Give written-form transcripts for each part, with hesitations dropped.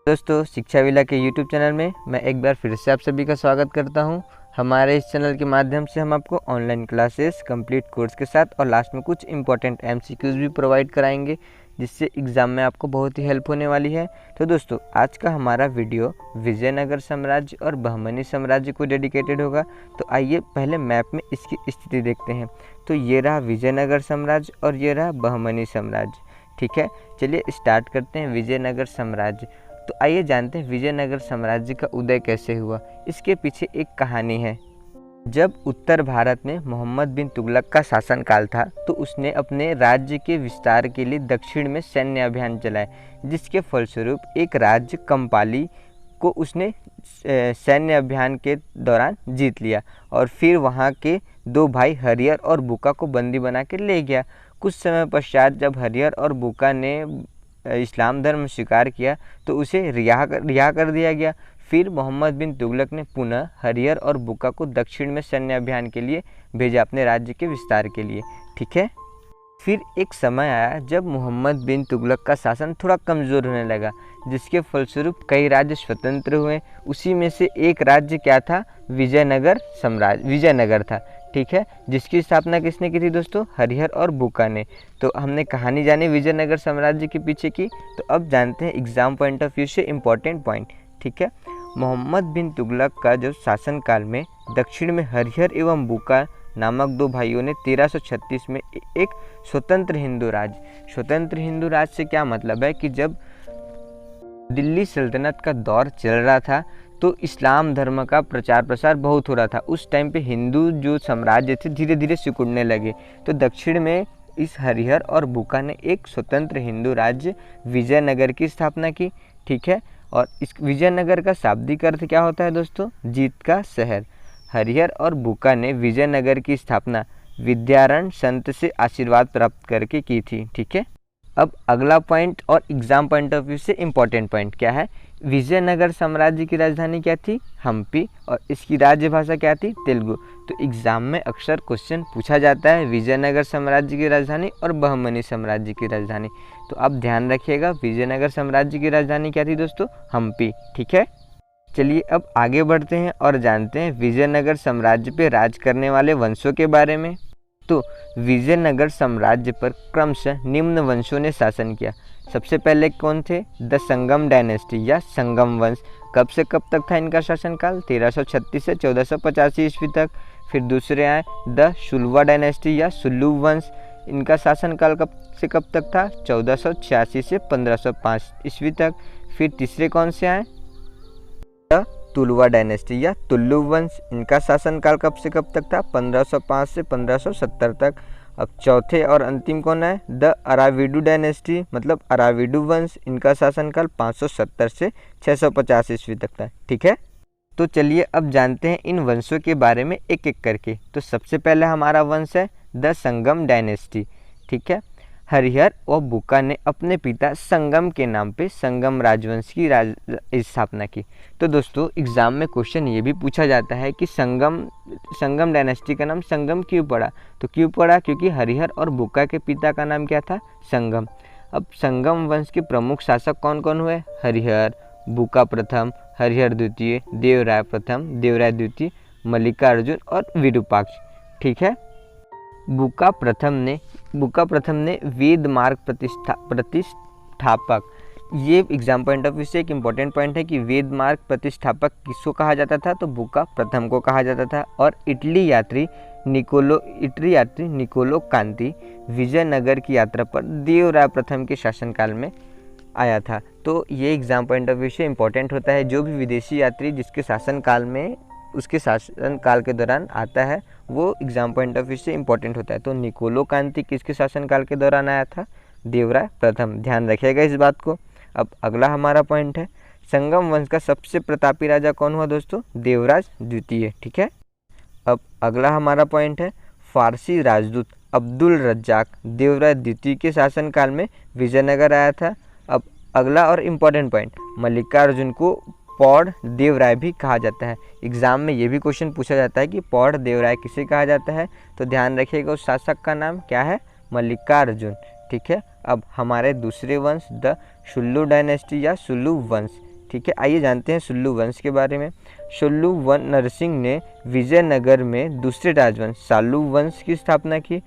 दोस्तों, शिक्षा विला के YouTube चैनल में मैं एक बार फिर से आप सभी का स्वागत करता हूं। हमारे इस चैनल के माध्यम से हम आपको ऑनलाइन क्लासेस, कंप्लीट कोर्स के साथ और लास्ट में कुछ इंपॉर्टेंट MCQs भी प्रोवाइड कराएंगे, जिससे एग्ज़ाम में आपको बहुत ही हेल्प होने वाली है। तो दोस्तों, आज का हमारा वीडियो विजयनगर साम्राज्य और बहमनी साम्राज्य को डेडिकेटेड होगा। तो आइए पहले मैप में इसकी स्थिति देखते हैं। तो ये रहा विजयनगर साम्राज्य और ये रहा बहमनी साम्राज्य। ठीक है, चलिए स्टार्ट करते हैं विजयनगर साम्राज्य। तो आइए जानते हैं विजयनगर साम्राज्य का उदय कैसे हुआ। इसके पीछे एक कहानी है। जब उत्तर भारत में मोहम्मद बिन तुगलक का शासनकाल था, तो उसने अपने राज्य के विस्तार के लिए दक्षिण में सैन्य अभियान चलाए, जिसके फलस्वरूप एक राज्य कंपाली को उसने सैन्य अभियान के दौरान जीत लिया और फिर वहाँ के दो भाई हरिहर और बुका को बंदी बना के ले गया। कुछ समय पश्चात जब हरिहर और बुका ने इस्लाम धर्म स्वीकार किया, तो उसे रिहा कर दिया गया। फिर मोहम्मद बिन तुगलक ने पुनः हरिहर और बुका को दक्षिण में सैन्य अभियान के लिए भेजा, अपने राज्य के विस्तार के लिए। ठीक है, फिर एक समय आया जब मोहम्मद बिन तुगलक का शासन थोड़ा कमज़ोर होने लगा, जिसके फलस्वरूप कई राज्य स्वतंत्र हुए। उसी में से एक राज्य क्या था? विजयनगर था। ठीक है, जिसकी स्थापना किसने की थी दोस्तों? हरिहर और बुका ने। तो हमने कहानी जानी विजयनगर साम्राज्य के पीछे की। तो अब जानते हैं एग्जाम पॉइंट ऑफ व्यू से इम्पॉर्टेंट पॉइंट। ठीक है, मोहम्मद बिन तुगलक का जो शासनकाल में दक्षिण में हरिहर एवं बुका नामक दो भाइयों ने 1336 में एक स्वतंत्र हिंदू राज से क्या मतलब है कि जब दिल्ली सल्तनत का दौर चल रहा था, तो इस्लाम धर्म का प्रचार प्रसार बहुत हो रहा था। उस टाइम पे हिंदू जो साम्राज्य थे धीरे धीरे सिकुड़ने लगे। तो दक्षिण में इस हरिहर और बुका ने एक स्वतंत्र हिंदू राज्य विजयनगर की स्थापना की। ठीक है, और इस विजयनगर का शाब्दिक अर्थ क्या होता है दोस्तों? जीत का शहर। हरिहर और बुका ने विजयनगर की स्थापना विद्यारण संत से आशीर्वाद प्राप्त करके की थी। ठीक है, अब अगला पॉइंट और एग्जाम पॉइंट ऑफ व्यू से इम्पॉर्टेंट पॉइंट क्या है? विजयनगर साम्राज्य की राजधानी क्या थी? हम्पी। और इसकी राज्य भाषा क्या थी? तेलुगु। तो एग्जाम में अक्सर क्वेश्चन पूछा जाता है विजयनगर साम्राज्य की राजधानी और बहमनी साम्राज्य की राजधानी। तो आप ध्यान रखिएगा, विजयनगर साम्राज्य की राजधानी क्या थी दोस्तों? हम्पी। ठीक है, चलिए अब आगे बढ़ते हैं और जानते हैं विजयनगर साम्राज्य पे राज करने वाले वंशों के बारे में। तो विजयनगर साम्राज्य पर क्रमशः निम्न वंशों ने शासन किया। सबसे पहले कौन थे? द संगम डायनेस्टी या संगम वंश। कब से कब तक था इनका शासनकाल? 1336 से 1485 ईस्वी तक। फिर दूसरे आए द शुल्वा डायनेस्टी या सुल्लू वंश। इनका शासनकाल कब से कब तक था? 1486 से 1505 ईस्वी तक। फिर तीसरे कौन से आए? द तुलवा डायनेस्टी या तुल्लु वंश। इनका शासनकाल कब से कब तक था? 1505 से 1570 तक। अब चौथे और अंतिम कौन है? द अराविडू डायनेस्टी मतलब अराविडू वंश। इनका शासनकाल 570 से 650 ईस्वी तक था। ठीक है, तो चलिए अब जानते हैं इन वंशों के बारे में एक एक करके। तो सबसे पहले हमारा वंश है द संगम डायनेस्टी। ठीक है, हरिहर और बुका ने अपने पिता संगम के नाम पे संगम राजवंश की स्थापना की। तो दोस्तों, एग्जाम में क्वेश्चन ये भी पूछा जाता है कि संगम डायनेस्टी का नाम संगम क्यों पड़ा? तो क्यों पड़ा? क्योंकि हरिहर और बुका के पिता का नाम क्या था? संगम। अब संगम वंश के प्रमुख शासक कौन कौन हुए? हरिहर, बुका प्रथम, हरिहर द्वितीय, देवराय प्रथम, देवराय द्वितीय, मल्लिकार्जुन और विरूपाक्ष। ठीक है, बुका प्रथम ने वेद मार्ग प्रतिष्ठापक। ये एग्जाम पॉइंट ऑफ व्यू से एक इम्पॉर्टेंट पॉइंट है कि वेद मार्ग प्रतिष्ठापक किसको कहा जाता था? तो बुका प्रथम को कहा जाता था। और इटली यात्री निकोलो कांति विजयनगर की यात्रा पर देवराय प्रथम के शासनकाल में आया था। तो ये एग्जाम पॉइंट ऑफ व्यू से इम्पॉर्टेंट होता है। जो भी विदेशी यात्री जिसके शासनकाल में उसके शासनकाल के दौरान आता है, वो एग्जाम पॉइंट ऑफ व्यू से इम्पॉर्टेंट होता है। तो निकोलो कांति किसके शासनकाल के दौरान आया था? देवराय प्रथम। ध्यान रखिएगा इस बात को। अब अगला हमारा पॉइंट है संगम वंश का सबसे प्रतापी राजा कौन हुआ दोस्तों? देवराज द्वितीय। ठीक है, अब अगला हमारा पॉइंट है फारसी राजदूत अब्दुल रज्जाक देवराय द्वितीय के शासनकाल में विजयनगर आया था। अब अगला और इम्पॉर्टेंट पॉइंट, मल्लिकार्जुन को पौड़ देवराय भी कहा जाता है। एग्जाम में ये भी क्वेश्चन पूछा जाता है कि पौड़ देवराय किसे कहा जाता है? तो ध्यान रखिएगा उस शासक का नाम क्या है? मल्लिकार्जुन। ठीक है, अब हमारे दूसरे वंश द शुल्लू डायनेस्टी या सुल्लू वंश। ठीक है, आइए जानते हैं सुल्लू वंश के बारे में। सुल्लू नरसिंह ने विजयनगर में दूसरे राजवंश सालू वंश की स्थापना की।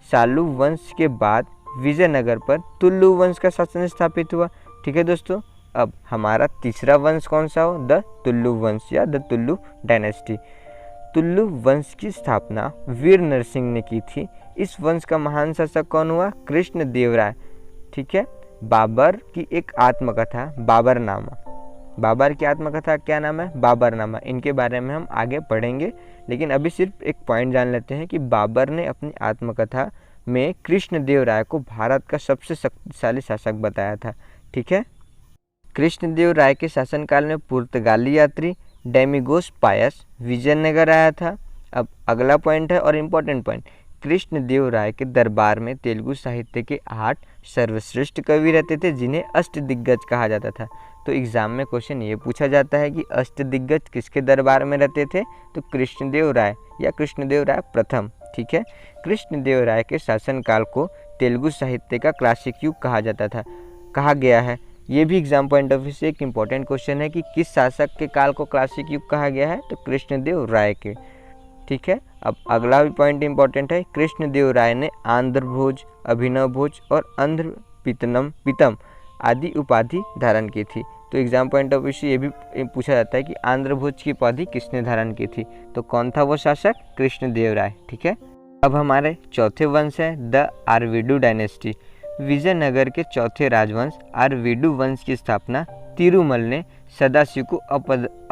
सालू वंश के बाद विजयनगर पर तुल्लु वंश का शासन स्थापित हुआ। ठीक है दोस्तों, अब हमारा तीसरा वंश कौन सा हो? द तुल्लु वंश या द तुल्लु डायनेस्टी। तुल्लु वंश की स्थापना वीर नरसिंह ने की थी। इस वंश का महान शासक कौन हुआ? कृष्ण देव राय। ठीक है, बाबर की एक आत्मकथा बाबरनामा, बाबर की आत्मकथा क्या नाम है? बाबरनामा। इनके बारे में हम आगे पढ़ेंगे, लेकिन अभी सिर्फ एक पॉइंट जान लेते हैं कि बाबर ने अपनी आत्मकथा में कृष्ण देव राय को भारत का सबसे शक्तिशाली शासक बताया था। ठीक है, कृष्ण देव राय के शासनकाल में पुर्तगाली यात्री डेमिगोस पायस विजयनगर आया था। अब अगला पॉइंट है और इम्पोर्टेंट पॉइंट, कृष्ण देव राय के दरबार में तेलुगु साहित्य के 8 सर्वश्रेष्ठ कवि रहते थे जिन्हें अष्टदिग्गज कहा जाता था। तो एग्जाम में क्वेश्चन ये पूछा जाता है कि अष्टदिग्गज किसके दरबार में रहते थे? तो कृष्णदेव राय या कृष्णदेव राय प्रथम। ठीक है, कृष्णदेव राय के शासनकाल को तेलुगु साहित्य का क्लासिक युग कहा गया है। ये भी एग्जाम पॉइंट ऑफ व्यू से एक इम्पॉर्टेंट क्वेश्चन है कि किस शासक के काल को क्लासिक युग कहा गया है? तो कृष्णदेव राय के। ठीक है, अब अगला भी पॉइंट इंपॉर्टेंट है, कृष्णदेव राय ने आंध्र भोज, अभिनव भोज और आंध्र पीतम आदि उपाधि धारण की थी। तो एग्जाम पॉइंट ऑफ व्यू से ये भी पूछा जाता है कि आंध्र भोज की उपाधि किसने धारण की थी? तो कौन था वो शासक? कृष्णदेव राय। ठीक है, अब हमारे चौथे वंश है द आरवीडू डायनेस्टी। विजयनगर के चौथे राजवंश आरवीडू वंश की स्थापना तिरुमल ने सदाशिव को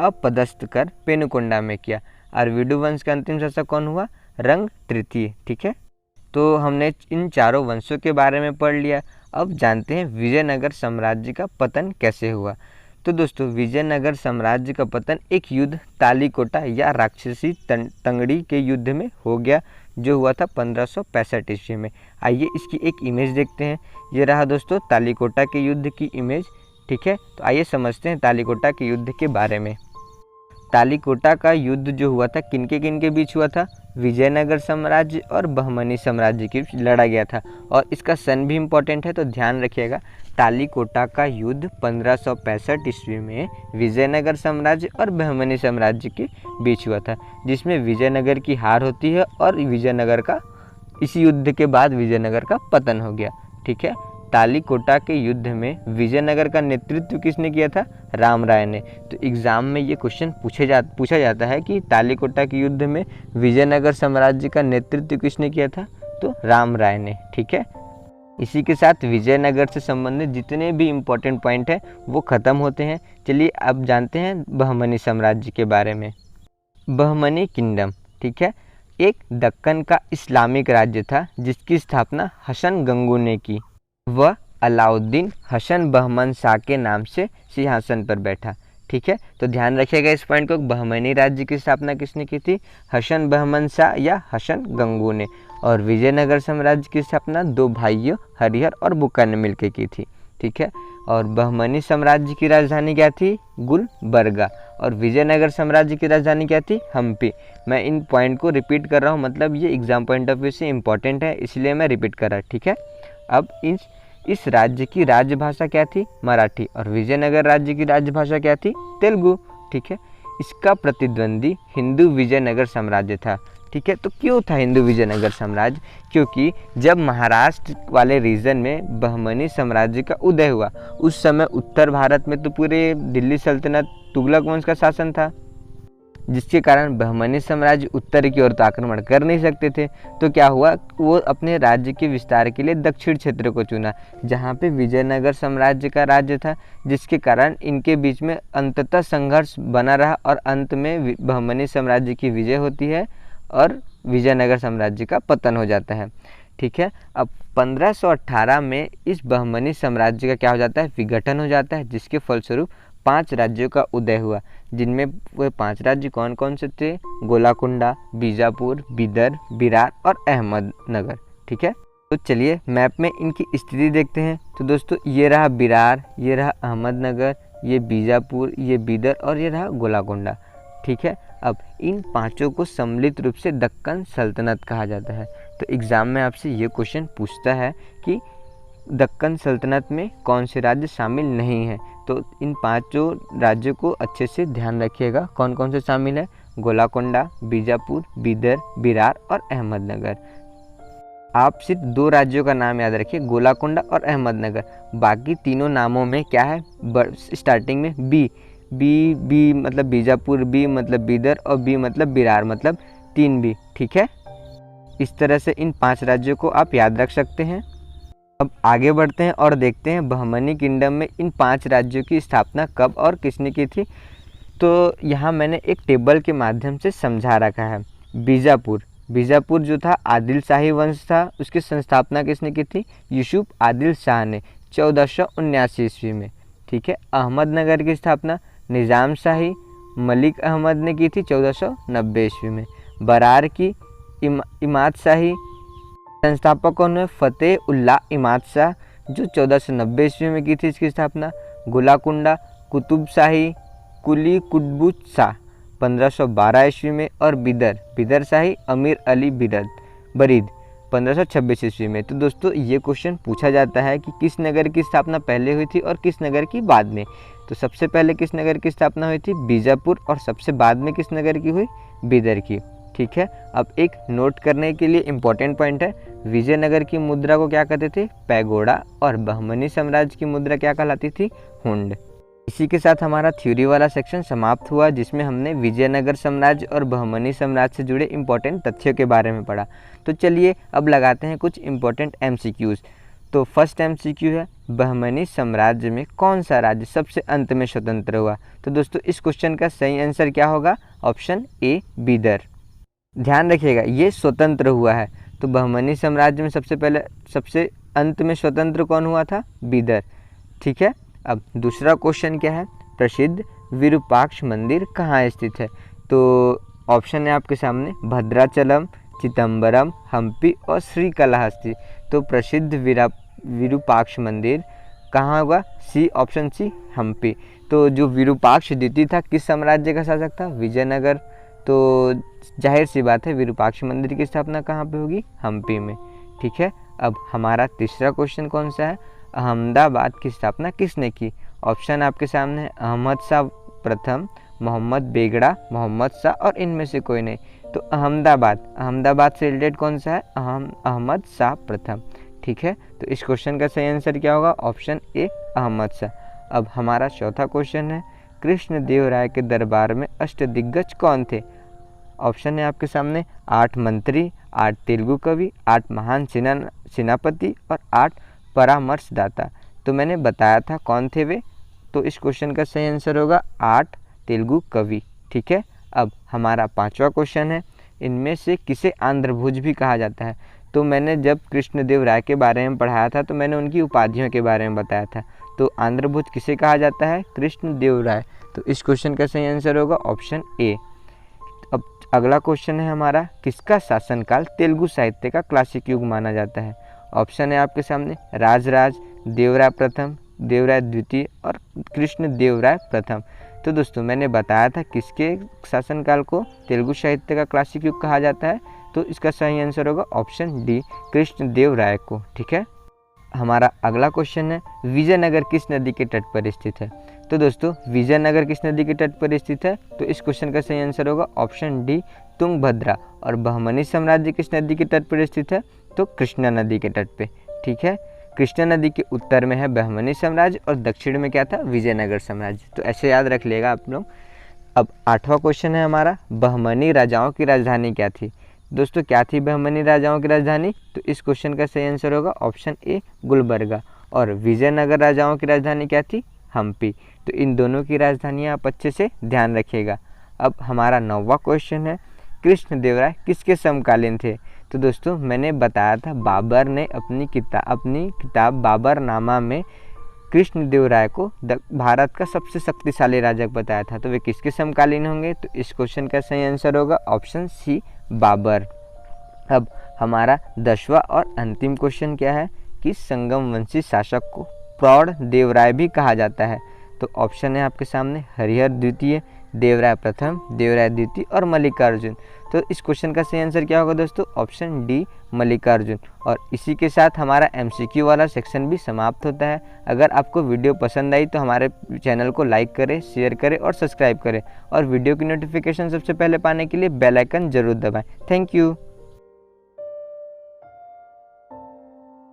अपदस्थ कर पेनुकोंडा में किया। आरवीडू वंश का अंतिम शासक कौन हुआ? रंग तृतीय। ठीक है, तो हमने इन चारों वंशों के बारे में पढ़ लिया। अब जानते हैं विजयनगर साम्राज्य का पतन कैसे हुआ। तो दोस्तों, विजयनगर साम्राज्य का पतन एक युद्ध तालीकोटा या राक्षसी तंगड़ी के युद्ध में हो गया, जो हुआ था 1565 ईस्वी में। आइए इसकी एक इमेज देखते हैं। ये रहा दोस्तों तालीकोटा के युद्ध की इमेज। ठीक है, तो आइए समझते हैं तालीकोटा के युद्ध के बारे में। तालीकोटा का युद्ध जो हुआ था किनके बीच हुआ था? विजयनगर साम्राज्य और बहमनी साम्राज्य के बीच लड़ा गया था, और इसका सन भी इम्पोर्टेंट है, तो ध्यान रखिएगा। तालीकोटा का युद्ध 1565 ईस्वी में विजयनगर साम्राज्य और बहमनी साम्राज्य के बीच हुआ था, जिसमें विजयनगर की हार होती है और इसी युद्ध के बाद विजयनगर का पतन हो गया। ठीक है, तालीकोटा के युद्ध में विजयनगर का नेतृत्व किसने किया था? राम राय ने। तो एग्जाम में ये क्वेश्चन पूछा जाता है कि तालीकोटा के युद्ध में विजयनगर साम्राज्य का नेतृत्व किसने किया था? तो राम राय ने। ठीक है, इसी के साथ विजयनगर से संबंधित जितने भी इम्पोर्टेंट पॉइंट हैं वो ख़त्म होते हैं। चलिए अब जानते हैं बहमनी साम्राज्य के बारे में। बहमनी किंगडम, ठीक है, एक दक्कन का इस्लामिक राज्य था जिसकी स्थापना हसन गंगू ने की। वह अलाउद्दीन हसन बहमन शाह के नाम से सिंहासन पर बैठा। ठीक है, तो ध्यान रखिएगा इस पॉइंट को। बहमनी राज्य की स्थापना किसने की थी? हसन बहमन शाह या हसन गंगू ने। और विजयनगर साम्राज्य की स्थापना 2 भाइयों हरिहर और बुक्का ने मिलकर की थी। ठीक है, और बहमनी साम्राज्य की राजधानी क्या थी? गुलबर्गा। और विजयनगर साम्राज्य की राजधानी क्या थी? हम्पी। मैं इन पॉइंट को रिपीट कर रहा हूँ, मतलब ये एग्जाम पॉइंट ऑफ व्यू से इंपॉर्टेंट है, इसलिए मैं रिपीट कर रहा हूँ। ठीक है, अब इस राज्य की राजभाषा क्या थी? मराठी। और विजयनगर राज्य की राजभाषा क्या थी? तेलुगु। ठीक है, इसका प्रतिद्वंदी हिंदू विजयनगर साम्राज्य था। ठीक है, तो क्यों था हिंदू विजयनगर साम्राज्य? क्योंकि जब महाराष्ट्र वाले रीजन में बहमनी साम्राज्य का उदय हुआ, उस समय उत्तर भारत में तो पूरे दिल्ली सल्तनत तुगलक वंश का शासन था, जिसके कारण बहमनी साम्राज्य उत्तर की ओर तो आक्रमण कर नहीं सकते थे। तो क्या हुआ, वो अपने राज्य के विस्तार के लिए दक्षिण क्षेत्र को चुना, जहाँ पे विजयनगर साम्राज्य का राज्य था, जिसके कारण इनके बीच में अंततः संघर्ष बना रहा और अंत में बहमनी साम्राज्य की विजय होती है और विजयनगर साम्राज्य का पतन हो जाता है। ठीक है, अब 1518 में इस बहमनी साम्राज्य का क्या हो जाता है? विघटन हो जाता है, जिसके फलस्वरूप 5 राज्यों का उदय हुआ, जिनमें वो 5 राज्य कौन कौन से थे? गोलाकुंडा, बीजापुर, बीदर, बिरार और अहमदनगर। ठीक है, तो चलिए मैप में इनकी स्थिति देखते हैं। तो दोस्तों ये रहा बिरार, ये रहा अहमदनगर, ये बीजापुर, ये बीदर और ये रहा गोलाकुंडा। ठीक है, अब इन 5 को सम्मिलित रूप से दक्कन सल्तनत कहा जाता है। तो एग्ज़ाम में आपसे ये क्वेश्चन पूछता है कि दक्कन सल्तनत में कौन से राज्य शामिल नहीं है? तो इन पांचों राज्यों को अच्छे से ध्यान रखिएगा, कौन कौन से शामिल है। गोलाकोंडा, बीजापुर, बीदर, बिरार और अहमदनगर। आप सिर्फ 2 राज्यों का नाम याद रखिए, गोलाकोंडा और अहमदनगर। बाकी तीनों नामों में क्या है, स्टार्टिंग में बी। बी मतलब बीजापुर, बी मतलब बीदर और बी मतलब बिरार, मतलब 3 बी। ठीक है, इस तरह से इन 5 राज्यों को आप याद रख सकते हैं। अब आगे बढ़ते हैं और देखते हैं बहमनी किंगडम में इन 5 राज्यों की स्थापना कब और किसने की थी। तो यहाँ मैंने एक टेबल के माध्यम से समझा रखा है। बीजापुर जो था आदिल शाही वंश था, उसकी संस्थापना किसने की थी? यूसुफ आदिल शाह ने 1479 ईस्वी में। ठीक है, अहमदनगर की स्थापना निज़ाम शाही मलिक अहमद ने की थी 1490 ईस्वी में। बरार की इमाद शाही संस्थापक कौन है? फतेह उल्लाह इमाद शाह, जो 1490 ईस्वी में की थी इसकी स्थापना। गोलाकुंडा कुतुब शाही कुली कुतुब शाह 1512 ईस्वी में। और बिदर शाही अमीर अली बरीद 1526 ईस्वी में। तो दोस्तों ये क्वेश्चन पूछा जाता है कि किस नगर की स्थापना पहले हुई थी और किस नगर की बाद में। तो सबसे पहले किस नगर की स्थापना हुई थी? बीजापुर। और सबसे बाद में किस नगर की हुई? बिदर की। ठीक है, अब एक नोट करने के लिए इम्पोर्टेंट पॉइंट है, विजयनगर की मुद्रा को क्या कहते थे? पैगोडा। और बहमनी साम्राज्य की मुद्रा क्या कहलाती थी? हुंड। इसी के साथ हमारा थ्योरी वाला सेक्शन समाप्त हुआ, जिसमें हमने विजयनगर साम्राज्य और बहमनी साम्राज्य से जुड़े इंपॉर्टेंट तथ्यों के बारे में पढ़ा। तो चलिए अब लगाते हैं कुछ इंपॉर्टेंट MCQs। तो फर्स्ट MCQ है, बहमनी साम्राज्य में कौन सा राज्य सबसे अंत में स्वतंत्र हुआ? तो दोस्तों इस क्वेश्चन का सही आंसर क्या होगा? ऑप्शन ए बीदर। ध्यान रखिएगा, ये स्वतंत्र हुआ है। तो बहमनी साम्राज्य में सबसे अंत में स्वतंत्र कौन हुआ था? बीदर। ठीक है, अब दूसरा क्वेश्चन क्या है? प्रसिद्ध विरूपाक्ष मंदिर कहाँ स्थित है? तो ऑप्शन है आपके सामने, भद्राचलम, चिदम्बरम, हम्पी और श्रीकालाहस्ती। तो प्रसिद्ध विरूपाक्ष मंदिर कहाँ होगा? सी, ऑप्शन सी, हम्पी। तो जो विरूपाक्ष द्वितीय था किस साम्राज्य का शासक था? विजयनगर। तो जाहिर सी बात है विरूपाक्ष मंदिर की स्थापना कहाँ पे होगी? हम्पी में। ठीक है, अब हमारा तीसरा क्वेश्चन कौन सा है? अहमदाबाद की स्थापना किसने की? ऑप्शन आपके सामने है, अहमद शाह प्रथम, मोहम्मद बेगड़ा, मोहम्मद शाह और इनमें से कोई नहीं। तो अहमदाबाद से रिलेटेड कौन सा है? अहमद शाह प्रथम। ठीक है, तो इस क्वेश्चन का सही आंसर क्या होगा? Option A, Ahmad Shah. अब हमारा चौथा क्वेश्चन है, कृष्णदेवराय के दरबार में अष्टदिग्गज कौन थे? ऑप्शन है आपके सामने, 8 मंत्री, 8 तेलुगु कवि, 8 महान सेनापति और 8 परामर्शदाता। तो मैंने बताया था कौन थे वे। तो इस क्वेश्चन का सही आंसर होगा 8 तेलुगु कवि। ठीक है, अब हमारा पांचवा क्वेश्चन है, इनमें से किसे आंध्रभुज भी कहा जाता है? तो मैंने जब कृष्णदेव राय के बारे में पढ़ाया था तो मैंने उनकी उपाधियों के बारे में बताया था। तो आंध्रभुज किसे कहा जाता है? कृष्णदेव राय। तो इस क्वेश्चन का सही आंसर होगा ऑप्शन ए। अब अगला क्वेश्चन है हमारा, किसका शासनकाल तेलुगु साहित्य का क्लासिक युग माना जाता है? ऑप्शन है आपके सामने, राजराज, देवराय प्रथम, देवराय द्वितीय और कृष्णदेवराय प्रथम। तो दोस्तों मैंने बताया था किसके शासनकाल को तेलुगु साहित्य का क्लासिक युग कहा जाता है। तो इसका सही आंसर होगा ऑप्शन डी, कृष्णदेवराय को। ठीक है, हमारा अगला क्वेश्चन है, विजयनगर किस नदी के तट पर स्थित है? तो दोस्तों विजयनगर किस नदी के तट पर स्थित है? तो इस क्वेश्चन का सही आंसर होगा ऑप्शन डी, तुंगभद्रा। और बहमनी साम्राज्य किस नदी के तट पर स्थित है? तो कृष्णा नदी के तट पे। ठीक है, कृष्णा नदी के उत्तर में है बहमनी साम्राज्य और दक्षिण में क्या था? विजयनगर साम्राज्य। तो ऐसे याद रख लेगा आप लोग। अब आठवां क्वेश्चन है हमारा, बहमनी राजाओं की राजधानी क्या थी? दोस्तों क्या थी बहमनी राजाओं की राजधानी? तो इस क्वेश्चन का सही आंसर होगा ऑप्शन ए, गुलबर्गा। और विजयनगर राजाओं की राजधानी क्या थी? हम्पी। तो इन दोनों की राजधानियाँ आप अच्छे से ध्यान रखिएगा। अब हमारा 9वां क्वेश्चन है, कृष्णदेवराय किसके समकालीन थे? तो दोस्तों मैंने बताया था बाबर ने अपनी किताब बाबरनामा में कृष्णदेवराय को भारत का सबसे शक्तिशाली राजा बताया था। तो वे किसके समकालीन होंगे? तो इस क्वेश्चन का सही आंसर होगा ऑप्शन सी, बाबर। अब हमारा 10वां और अंतिम क्वेश्चन क्या है, कि संगमवंशी शासक को प्रौढ़ देवराय भी कहा जाता है? तो ऑप्शन है आपके सामने, हरिहर द्वितीय, देवराय प्रथम, देवराय द्वितीय और मल्लिकार्जुन। तो इस क्वेश्चन का सही आंसर क्या होगा दोस्तों? Option D Mallikarjun. और इसी के साथ हमारा MCQ वाला सेक्शन भी समाप्त होता है। अगर आपको वीडियो पसंद आई तो हमारे चैनल को लाइक करें, शेयर करें और सब्सक्राइब करें, और वीडियो की नोटिफिकेशन सबसे पहले पाने के लिए बेल आइकन जरूर दबाएं। Thank you.